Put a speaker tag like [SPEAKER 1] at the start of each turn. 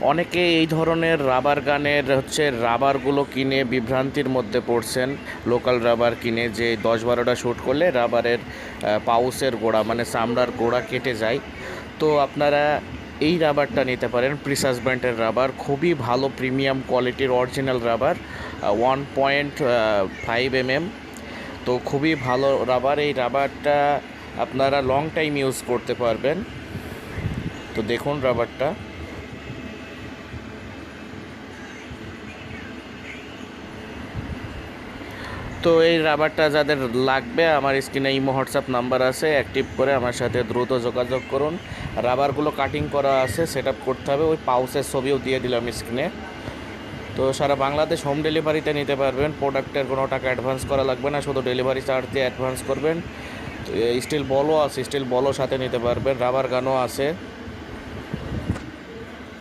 [SPEAKER 1] অনেকে এই ধরনের রাবার গানের রাবারগুলো কিনে বিভ্রান্তির মধ্যে পড়ছেন। লোকাল রাবার কিনে যে 10-12টা শ্যুট করলে রাবারের পাউচের গোড়া মানে চামড়ার গোড়া কেটে যায়। তো আপনারা এই রাবারটা নিতে পারেন। প্রিসাস ব্র্যান্ডের রাবার খুবই ভালো প্রিমিয়াম কোয়ালিটির অরিজিনাল রাবার, 1.5 mm। তো খুবই ভালো রাবার। এই রাবারটা আপনারা লং টাইম ইউজ করতে পারবেন। তো দেখুন রাবারটা। তো এই রাবারটা যাদের লাগবে আমার স্ক্রিনে ইমো হোয়াটসঅ্যাপ নাম্বার আছে, অ্যাক্টিভ করে আমার সাথে দ্রুত যোগাযোগ করুন। রাবারগুলো কাটিং করা আছে, সেট আপ করতে হবে। ওই পাউচের ছবিও দিয়ে দিলাম স্ক্রিনে। তো সারা বাংলাদেশ হোম ডেলিভারিতে নিতে পারবেন। প্রোডাক্টের কোনো টাকা অ্যাডভান্স করা লাগবে না, শুধু ডেলিভারি চার্জ দিয়ে অ্যাডভান্স করবেন। স্টিল বলও আছে, স্টিল বলও সাথে নিতে পারবেন। রাবার গানও আছে।